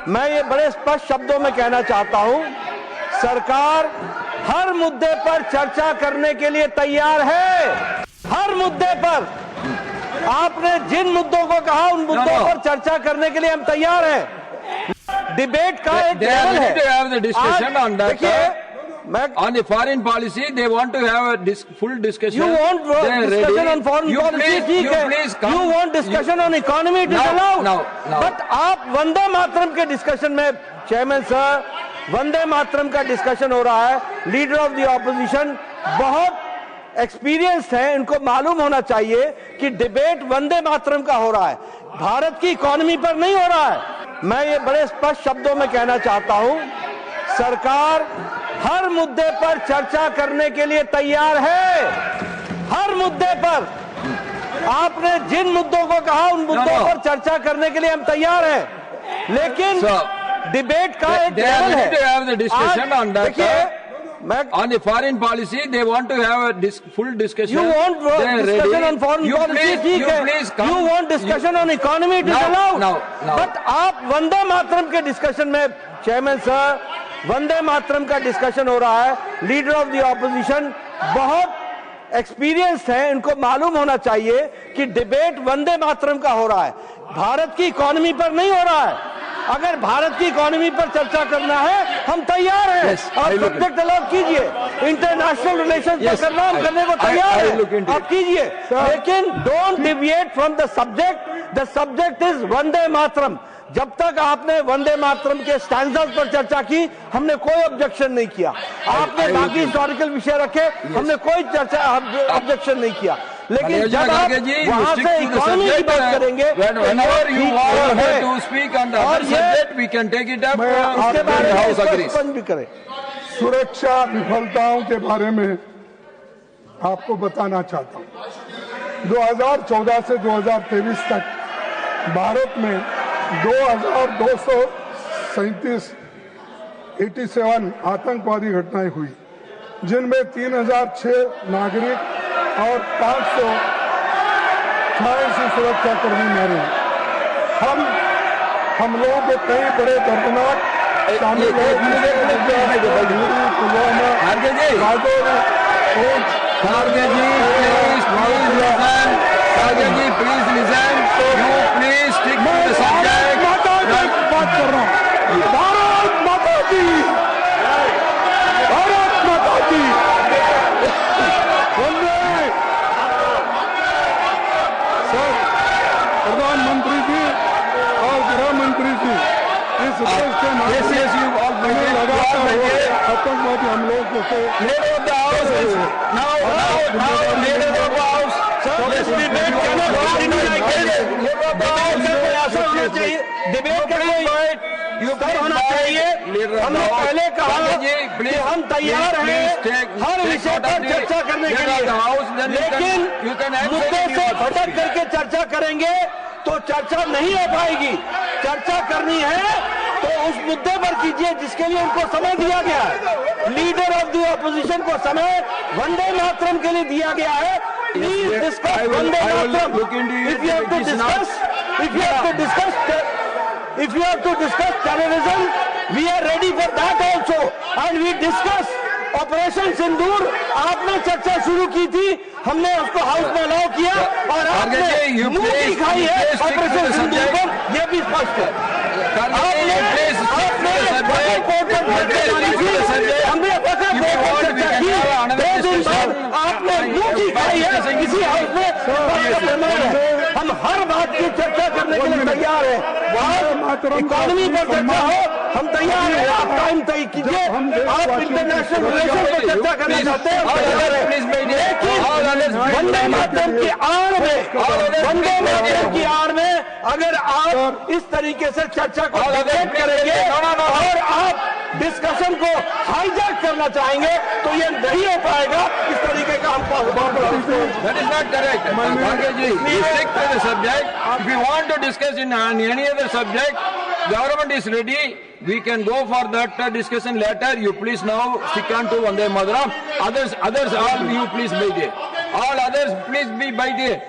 मैं ये बड़े स्पष्ट शब्दों में कहना चाहता हूं, सरकार हर मुद्दे पर चर्चा करने के लिए तैयार है। हर मुद्दे पर आपने जिन मुद्दों को कहा उन मुद्दों पर चर्चा करने के लिए हम तैयार हैं। डिबेट का एक लेवल है। देखिए, on the foreign policy, they want to have a full discussion. You want discussion on foreign policy? You want discussion on economy? It is allowed. No. But आप वंदे मातरम के डिस्कशन में, चेयरमैन सर, वंदे मातरम का discussion हो रहा है। Leader of the opposition बहुत experienced है, इनको मालूम होना चाहिए कि डिबेट वंदे मातरम का हो रहा है, भारत की इकोनॉमी पर नहीं हो रहा है। मैं ये बड़े स्पष्ट शब्दों में कहना चाहता हूं, सरकार हर मुद्दे पर चर्चा करने के लिए तैयार है। हर मुद्दे पर आपने जिन मुद्दों को कहा उन मुद्दों पर चर्चा करने के लिए हम तैयार हैं, लेकिन डिबेट का एक लेवल है। देखिए, on the foreign policy, they want to have a full discussion. You want discussion on foreign policy? You want discussion on economy? It is allowed. But आप वंदे मातरम के डिस्कशन में, चेयरमैन सर, वंदे मातरम का discussion हो रहा है। Leader of the opposition बहुत experienced है, इनको मालूम होना चाहिए कि डिबेट वंदे मातरम का हो रहा है, भारत की इकोनॉमी पर नहीं हो रहा है। अगर भारत की इकोनॉमी पर चर्चा करना है, हम तैयार हैं। आप सब्जेक्ट अलॉट कीजिए, इंटरनेशनल रिलेशन पर करना, हम करने को तैयार हैं, आप कीजिए, लेकिन don't deviate from the subject. The subject is Vande Mataram. जब तक आपने वंदे मातरम के स्टैंडर्ड पर चर्चा की, हमने कोई ऑब्जेक्शन नहीं किया। आपने बाकी हिस्टोरिकल विषय रखे, हमने कोई ऑब्जेक्शन नहीं किया। लेकिन जब आप वहां से इकोनॉमी की बात करेंगे, उसके बारे में भी करें। सुरक्षा विफलताओं के बारे में आपको बताना चाहता हूं। 2014 से 2023 तक भारत में 2237 आतंकवादी घटनाएं हुई, जिनमें 3006 नागरिक और 586 सुरक्षाकर्मी मरे। हम लोगों के कई बड़े दर्दनाक शामिल बात कर रहा हूँ। भारत माता की, भारत माता की। सर, प्रधानमंत्री जी और गृह मंत्री जी इस देश के आतंकवादी हमलों को डिबेट का होना चाहिए। हमने पहले कहा कि हम तैयार हैं हर विषय पर चर्चा करने के लिए, लेकिन मुद्दे से भटक करके चर्चा करेंगे तो चर्चा नहीं हो पाएगी। चर्चा करनी है तो उस मुद्दे पर कीजिए जिसके लिए उनको समय दिया गया है। लीडर ऑफ द ऑपोजिशन को समय वंदे मातरम के लिए दिया गया है। Please discuss Vande Mataram. If you have to discuss terrorism, we are ready for that also, and we discuss operation Sindoor. आपने चर्चा शुरू की थी, हमने उसको हाउस में अलाउ किया और आपने मुंह दिखाई है ऑपरेशन सिंदूर पर, यह भी स्पष्ट है। हमने चर्चा की, 2 दिन बाद आपने मुंह दिखाई है किसी हाउस में। हम हर बात की चर्चा करने के लिए तैयार हैं। इकोनॉमी पर चर्चा हो, हम तैयार हैं। आप टाइम तय कीजिए। आप इंटरनेशनल रिलेशन पर चर्चा करना चाहते हैं, लेकिन वंदे मातरम की आड़ में अगर आप इस तरीके से चर्चा को डिबेट करेंगे और आप डिस्कशन को हाईजैक करना चाहेंगे तो ये नहीं हो पाएगा। इस तरीके का हम That is not correct. Please stick to the subject. If you want to discuss in any other subject, government is ready. We can go for that discussion later. You please now stick on to Vande Mataram. Others, all you please by day. All others please be by day.